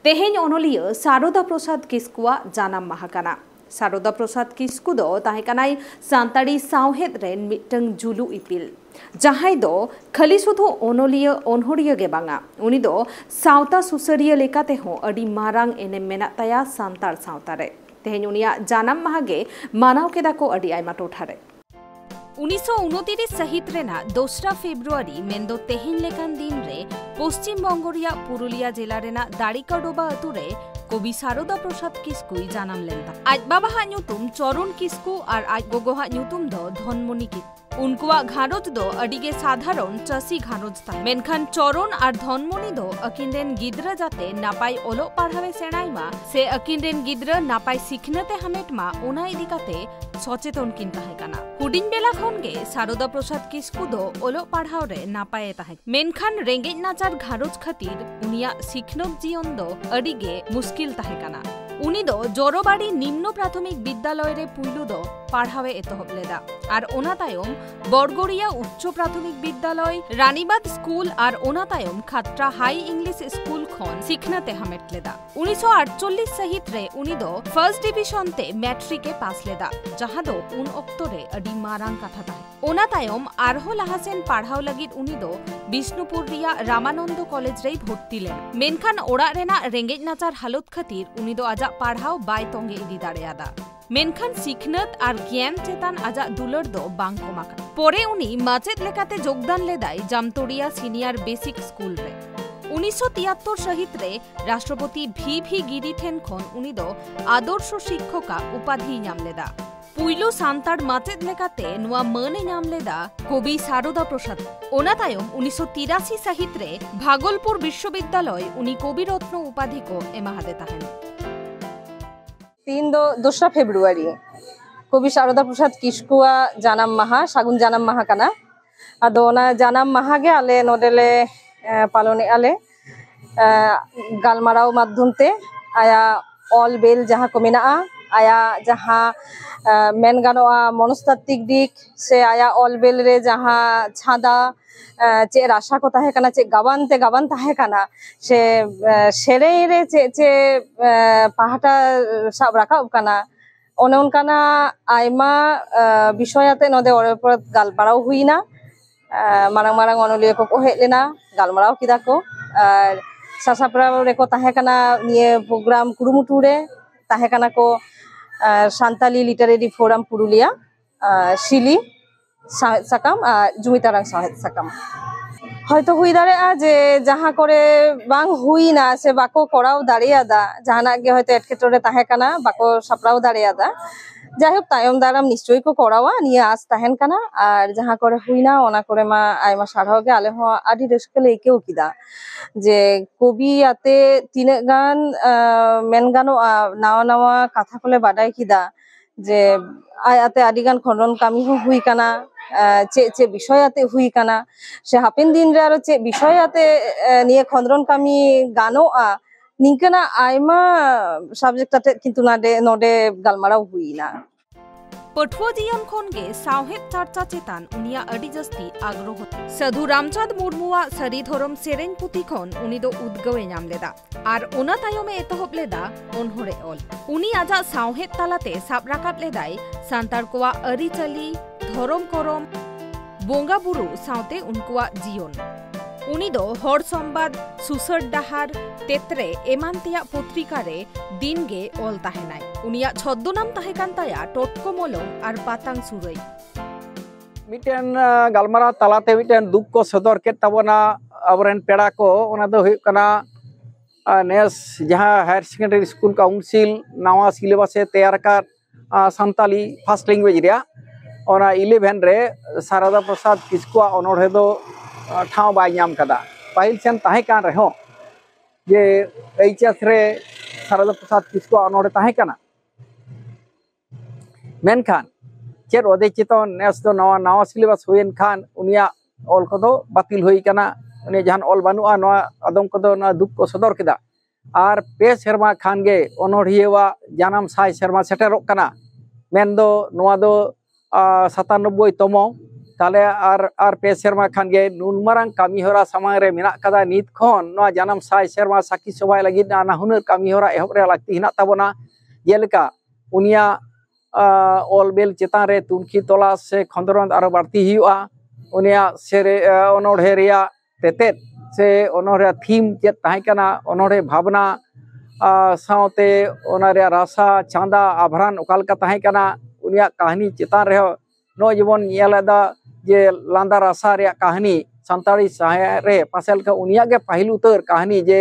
तेहेñ ओनलिया सारदा प्रसाद किस्कुआ जानाम माहा काना। सारदा प्रसाद किस्कु दो ताहेकानाय सान्ताड़ी सावहेद रेन मिटंग जुलु इपिल जहां दो खाली सुधु ओनलिया ओनहरिया गे बांगा उनी दो सावता सुसरिया लेकाते हो अडी मारांग एने मेना ताया सान्ताड़ सावता रे तेहेñ उनिया जानाम माहा गे मानाव केदा को अडी आयमा टोठा रे 1929 सहित रेना 2 फेब्रुआरी मेंदो तेहेñ लेकान दिन रे पश्चिम बंग रिया पुरुलिया जिला रेना दाड़िकाडोबा अतु रे कवि सारदा प्रसाद किस्कुई जानाम लेंदा। आज बाबा हा ᱧᱩᱛᱩᱢ चरण किस्कु और आज गोगो हा ᱧᱩᱛᱩᱢ दो धनमणि किस्कु। उनकुआ घारोज दो अडिगे साधारण चासी घारोज ता मेनखान चरण और धनमणि दो अकिनरेन गिद्रा जाते नापाय ओलो पढ़ावे सेणायमा से अकिनरेन गिद्रा नापाय सिखनते हमेटमा ओना इदी काते सचेतन किन ताहे काना। हुडिंग बेला खन गे सारदा प्रसाद किस्कु दो ओलो पढ़ाव रे नापाय ताहे मेनखान रेंगेज नाचार घारोज खातिर उनिया सिखनत जीवन दो अडिगे मुश्किल ताहे काना। उनी दो जोरोबाड़ी निम्न प्राथमिक विद्यालय रे पुइलु दो पढ़ावे एतहब लेदा और ओना तायम बरगड़िया उच्च प्राथमिक विद्यालय रानीबाद स्कूल और ओना तायम खात्रा हाई इंग्लिश स्कूल खन सिखनते हमेट लेदा। 1948 सहित रे उनी दो फर्स्ट डिविजन ते मैट्रिके पास लेदा जहां दो उन ऑक्टो रे अडी मारांग कथा ताहे। ओना तायम आरहो लाहासेन पढ़ाव लगित उनी दो बिष्णुपुर रिया रामानंद कॉलेज रे भर्ती लेन मेनखान ओड़ा रेना रेंगेज नाचार हालत खातिर उनी दो आजा पढ़ाव बाय तोंगे इदी दाड़ेयादा मेनखान सिखनत और ज्ञान चेतान आजा दुलर दो बांग कमाका। परे उनी माचेद लेकाते जोगदान लेदाय जामतोड़िया सिनियर बेसिक स्कूल रे। 1973 सहित रे राष्ट्रपति भी गिरी ठेन खन उनी दो आदर्श शिक्षका उपाधि नाम लेदा। पुइलो सान्ताड़ माचेद लेकाते नुआ माने नाम लेदा कवि सारदा प्रसाद। ओना तायम 1983 सहित रे भागलपुर विश्वविद्यालय उनी कवि रत्न उपाधि को एमाहादे ताहेन। 2 फेब्रुआरी कवि सारदा प्रसाद किस्कुआ जानाम माहा सागुन जानाम माहा काना। आदो ओना जानाम माहा गे आले नोडेले पालने आले गालमाराव माध्यम ते आया ऑल बेल जहाँ को मेना आया जहाँ मेन गानोआ मनस्तात्विक दिक से आया ऑल बेल रे जहाँ छादा चे राशा को ताहे काना चे गावान ताहे काना से सेरे रे चे पहाटा साब राकाब काना ओने उनकाना आयमा विषयाते नोदे ओरेपर गालमाराव हुईना मारांग मारांग ओनलिया को हेज लेना गालमाराव किदा को और सासाप्राव रेको ताहे काना निये प्रोग्राम कुरुमुटु रे ताहे काना को सान्ताली लिटारेरी फोराम पुरुलिया शिली साहेद साकाम जुमितारांग साहेद साकाम हयतो हुई दाड़ेया जे जहाँ करे बांग हुईना से बाको कराव दाड़ेयादा जहाना गे हयतो एटकेटोरे ताहे काना बाको सापड़ाव दाड़ेयादा जायहोक तायम दाराम निश्चय को करावा निये आस ताहेन काना और जहाँ करे हुईना ओना करे मा आयमा साराव गे आले हो आदि रस्के एकेओ किदा जे कवि आते तीने गान मेन गानोआ नावा नावा कथा कोले बाडाय किदा जे आते आदि गान खंडन कामी हो हुई काना चे चे विषय आते हुई काना से हापेन दिन रे आरो चे विषय आते निये खंडन कामी गानोआ निंकना आयमा सब्जेक्ट आते किंतु नाडे नोडे गालमाराव हुईना। पठुआ जीवन खन गे सावहेद चर्चा चेतान उनिया अडी जस्ती आग्रह साधु रामचांद मुर्मुआ सरी धरम सेरेन पुथि खन उनी दो उद्गवे नाम लेदा और ओना तायमे एतहब लेदा ओनहरे ऑल उनी आजा सावहेद तालाते साब राकाब लेदाय सान्ताड़ कोआ अरिचाली धरम करम बोंगा बुरु सावते उनकुआ जीवन उनी दो हर संबाद सुसर डाहार तेत्रे एमानतिया पत्रिका रे दिन गे ऑल ताहेनाय उनिया छद्मनाम ताहेकान ताया टटको मलम और पातांग सुरई मिटेन गालमारा तालाते मिटेन दुख को सदर के तबना अबरेन पेड़ा को ओना दो हुयु कना नेस जहाँ हायर सेकेंडरी स्कूल काउंसिल नवा सिलेबस तैयार का सान्ताली फर्स्ट लैंग्वेज रे ओना 11 रे सारदा प्रसाद किस्कुआ ओनोढ़े दो ठाव बाय नाम कदा पाहिल सेन ताहे कान रहो जे एचएस रे सारदा प्रसाद किस्कुआ ओनोढ़े ताहे काना मेनखान चेर ओदे चितन नेस दो नवा नवा सिलेबस हुयन खान उनिया ऑल को दो बातिल हुई काना उनि जहान ऑल बानुआ नवा आदम को दो ना दुख को सदर केदा और पे शर्मा खान गे ओनोढ़ियवा जानाम साय शर्मा सेटेरोक काना मेन दो नवा दो 97 तम ताले आर पे सेरमा खान गे नुनमारांग कामी होरा सामांग रे मेना कदा नित खन नो जानम साय सेरमा साकी सबाय लगी ना हुनर कामी होरा एहब रे लागती हिना ताबोना जेलेका उनिया ऑल बेल चेतान रे तुनखी तोला से खंदरन आरो बाड़ती हुआ उनिया सेरे अनोढ़े रिया तेतेत से अनोढ़े थीम चेत ताहे कना अनोढ़े भावना सावते ओना रे रासा चांदा आभरण ओकालका ताहे कना उनिया कहानी चेतान रे नो जीवन नेलदा जे लांदा रासा रे कहानी संताड़ी साहे रे पासेल का उनिया के पहिल उतर कहानी जे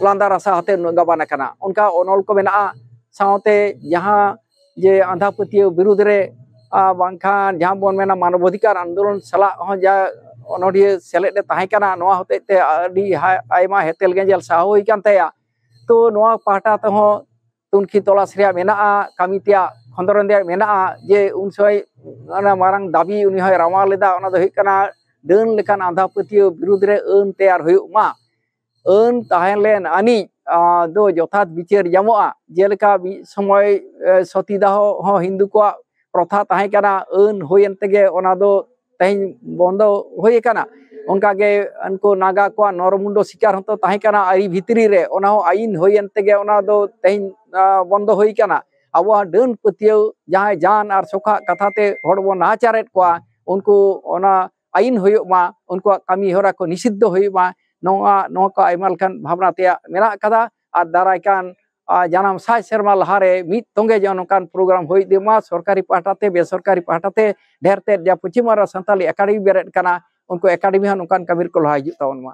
लांदा रासा हते गबाना कना उनका ओनोल को मेना सावते जहाँ जे आंधा पतियो विरुद्ध रे बांखान जहाँ बोन मेना मानवाधिकार आंदोलन सला हो जा ओनोडिये सेलेदे ताहे कना नोआ होते ते अडी आयमा हेतेल गेंजल साहो होई कान तया तो नोआ पाटा ते हो तुनखी तलास रे मेना कामितिया खंदरन दे मेना जे उन समय अना मारंग दाबी उनी होय रामा लेदा ओना दो हिकना देन लेकान आंधा पतियो विरुद्ध रे अन तैयार हुयुमा अन ताहेलेन आनी दो जथात बिचार जामोआ जेलेका समय सतीदाह हो हिंदू को प्रथा ताहे कना अन होयन तेगे ओना दो तेज बंदो होय कना उनका गे उनको नागा को नरमुंडो शिकार हतो ताहे कना आई भितरी रे ओना हो आईन होयन तेगे ओना दो तेज बंदो होय कना आबो डन पतियो जहां जान और सोखा कथाते हड़बो नाचारेत को उनको ओना आईन होयुमा उनको कामी होरा को निषिद्ध होयुमा नोआ को आयमा लखान भावना ते मेना कदा और दारायकान जानम साय सेरमा लहारे मित तोंगे जनकान प्रोग्राम होई देमा सरकारी पाटाते बेसरकारी पाटाते ढेरते जा पश्चिमारा संताली एकाडेमी बेरेट कना उनको एकाडेमी हन उनकान कबीर को लहा हिजुग तावन मा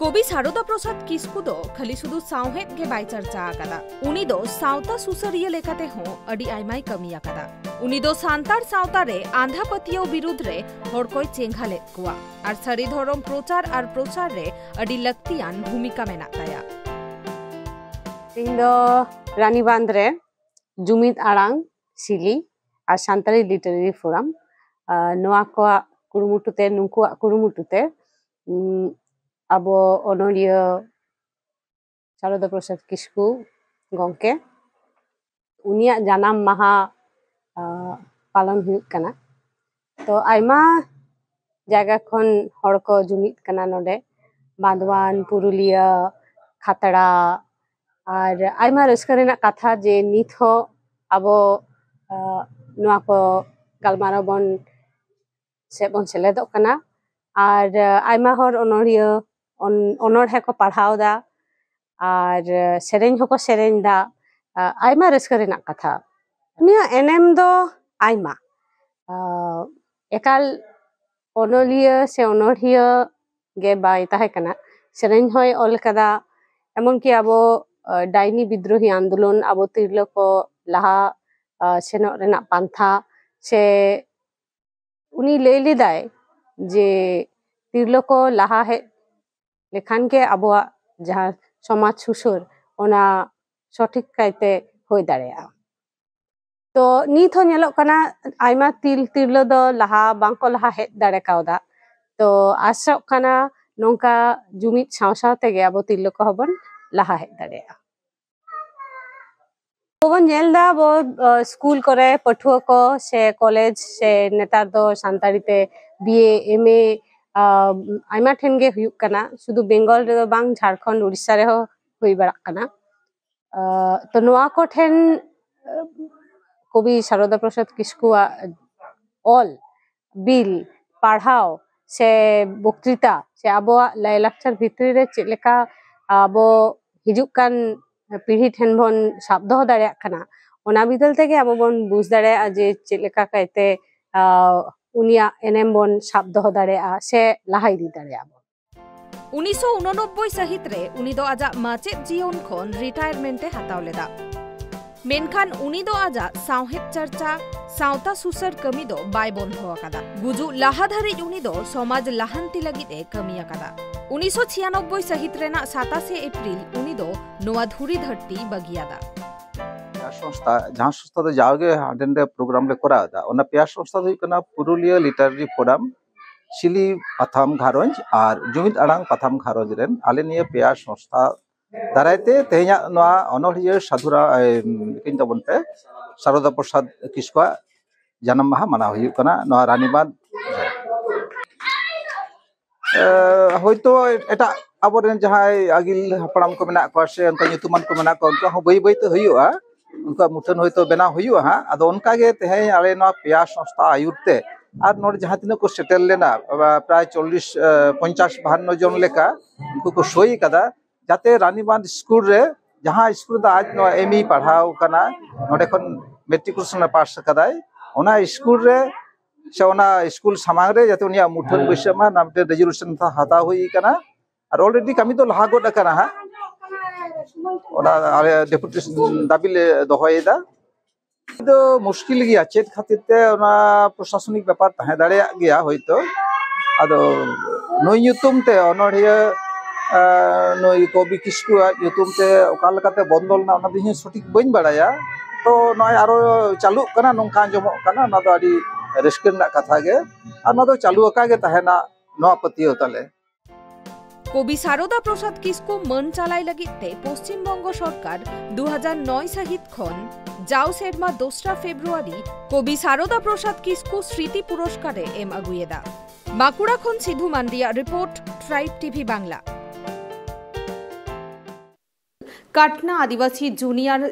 कवि सारदा प्रसाद किस्कु दो खाली सुदु सावहेद गे बाय चर्चा आकादा उनी दो सावता सुसरिया लेकाते हो अडी आयमाय कमी आकादा उनी दो सांतार सावता रे आंधा पतियो विरुद्ध रे हर कोई चेंघाले कुआ और सरी धरम प्रचार रे अडी लक्तियान भूमिका मेना ताया इndo रानी बांध रे जुमित आड़ांग सिली और सांताली लिटरेरी फोरम नोआ को कुरुमुटुते नुकुआ कुरुमुटुते आबो ओनोरिया सारदा प्रसाद किस्कु गंके उनिया जानाम माहा पालन हुयुग कना तो आयमा जायगा खन हड़ को जुमित कना नोडे बांधवान पुरुलिया खातड़ा और आयमा रस्का रेना कथा जे नित हो आबो नोआ को गालमाराव बन सेलेदो कना और आयमा हर ओनोरिया ओनोढ़े को पढ़ाव दा और सेरेñ होको सेरेñ दा आयमा रस्का रेना कथा उनिया एनेम दो आयमा एकाल ओनोलिया से ओनोढ़िया गे बाय ताहे कना सेरेñ होय ओल कदा एमन कि आबो डाइनी विद्रोही आंदोलन आबो तिरलो को लहा सेनो रेना पांथा से उनी ले लेदाय जे तिरलो को लहा है लेखान के आबोआ जहाँ समाज सुसुर ओना सठिक कायते होय दाड़ेया तो नित हो नेलो कना आयमा तिरलो दो लहा बांको लहा हे दाड़े कावदा तो आसो कना नोंका जुमित साव तेगे आबो तिरलो को हबन लहा हे दाड़ेया बोबन नेलदा बो स्कूल करे पठुआ को से कॉलेज से नेतार दो सांतारीते बीए एमए आयमा ठेन गे हुयुग कना शुधु बेंगल रे बांग झारखंड उड़ीसा रे हुई बड़ा कना तो नोआ को ठेन कवि सारदा प्रसाद किस्कु ऑल बिल पढ़ाओ से बक्तृता से आबो लायलाक्चर भितरी रे चेलेका आबो हिजुग कान पीढ़ी ठेन बन साब दो दाड़ेया कना ओना बिदल तेगे आबो बन बुझ दाड़ेया जे चेलेका कायते उनिया एनेम बन साब दो दाड़ेया से लहा इदी दाड़ेया 1989 सहित रे उनी दो आजा माचेद जीवन खन रिटायरमेंटे हाताव लेदा मेनखान उनी दो आजा सावहेद चर्चा सावता सुसर कमी दो बाय बंधो आकादा गुजु लाहा धारी उनी दो समाज लाहांती लगित ए कमी आकादा 1996 सहित रेना 27 एप्रिल उनी दो नोआ धुरी धरती बगियादा संस्था जहाँ संस्था तो जाओगे हाडेंडे प्रोग्राम ले करा दा ओना पेया संस्था दो कना पुरुलिया लिटरेरी फोरम सिली पाथाम घारंज और जुमित आड़ांग पाथाम घारंज रेन आले निये पेया संस्था दारायते तेहना नोआ अनोलिया साधुरा किन तबन पे सारदा प्रसाद किस्कुआ janam maha manaw huyuk kana noa Raniband hoito eta aboren jahai agil hapram ko menak ko se onka nyutuman ko menak ko onka ho bai bai te huyu'a उनका मुठन होतो बेना हुआ हाँ अद उनकागे तेहे आले नवा पेया संस्था आयुरते और नोड जहाँ तीन को सेटल लेना प्राय 40-50-52 जन लेका उनको को सोई कदा जाते रानीबांध स्कूल रे जहाँ स्कूल दा आज नवा एमई पढ़ाओ कना नोडे खन मेट्रिकुलेशन पास कदाय ओना स्कूल रे से ओना स्कूल समांग रे जाते उनिया मुठन बैसमा नामते रेजोल्यूशन था हता हुई कना और ऑलरेडी कमी तो लहा गोड कना हा आले डेपुटेशन दाबी ले दोहयदा तो मुश्किल गया चेत खातिर ते ओना प्रशासनिक व्यापार तहे दाड़े गया होइतो आदो नई युतुम ते अनोड़िया नई कवि किस्कु युतुम ते ओका लकाते बंदल ना ओना दिहि सठिक बइन बाड़ाया तो नय आरो चालू कना नोंका जमो कना ना दो आडी रिस्क ना कथा गे आ ना दो चालू अका गे तहेना नवा पतियो तले কবি সারদা প্রসাদ কিসকু মন চালাই লাগিতে পশ্চিমবঙ্গ সরকার 2009 সাহিত খন যাও সেরমা 2 ফেব্রুয়ারি কবি সারদা প্রসাদ কিসকু স্মৃতি পুরস্কারে এম আগুয়েদা বাঁকুড়া খন Sidhu Mandia report Tribe TV Bangla Katna Adivasi junior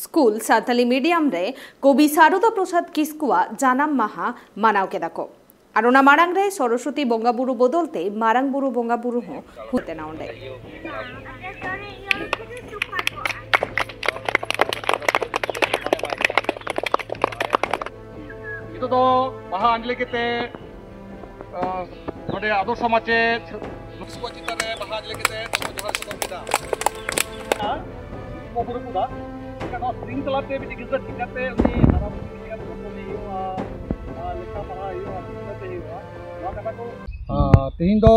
school Santali medium রে কবি সারদা প্রসাদ কিসকুয়া জানাম মাহা মানাও কেদাকো আর ওনা মারাং রে সরস্বতী বঙ্গাবুরু বদলতে মারাং বুরু বঙ্গাবুরু হো হুতে না ওন্ডে itu do maha anjli kete node adorsho mache nusko chitare maha anjli kete to johar ko kita mo buru kuda kana string talate bi digizat tikate uni haram tikate ko ni lekha paha yo tikate yo no kata ko tehin do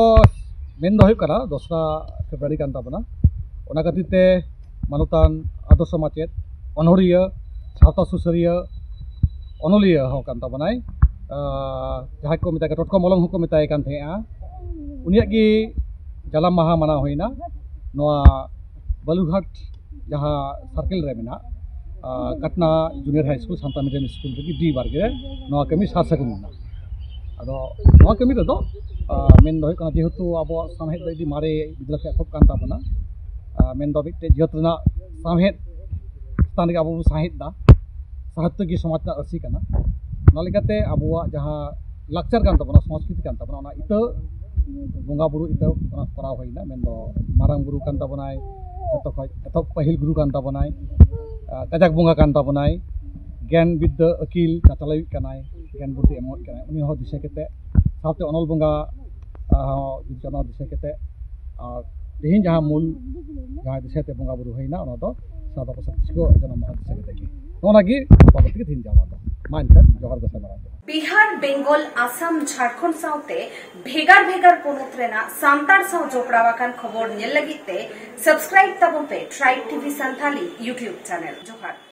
men do hoy kara 2 February kan tabana ona katite manutan adorsho machet onoriya sawta susariya onolia ho kan tabonai jahat ko metai totko molong ko metai kan thea uniak gi jalam maha mana hoina noa balughat jaha circle re mena katna junior high school santa medium school gi di bar ge noa kami sasagun na ado noa kami do men do kana jehetu abo samhet do di mare bidla ke thop kan tabona men do bit jehetu na samhet stan ge abo sahit da साहित्य की समाज अर्सी करना नालिकाते अबुआ जहाँ लाक्चर कान तबना संस्कृति कान तबना ना इत बंगा बुरु इत करा होइना मेन दो मारांग बुरु कान तबनाय जतो खय एतो पहिल गुरु कान तबनाय कजाक बंगा कान तबनाय ज्ञान विद्या अकिल चाचालाई कनाय ज्ञान बुद्धि एमोत कनाय उनी हो दिशा केते साथे अनल बंगा जनो दिशा केते तेहिन जहाँ मूल जहाँ दिशा ते बंगा बुरु होइना ओना दो सादा प्रसाद किसको जन्म महा दिशा केते की बिहार बेंगल आसाम झारखंड साउते भेगार भेगार पोनोत रेना सांतार साउ जोपड़ावाकान खबर नेल लगिते सब्सक्राइब तबन पे tribe TV Santhali YouTube channel जोहार।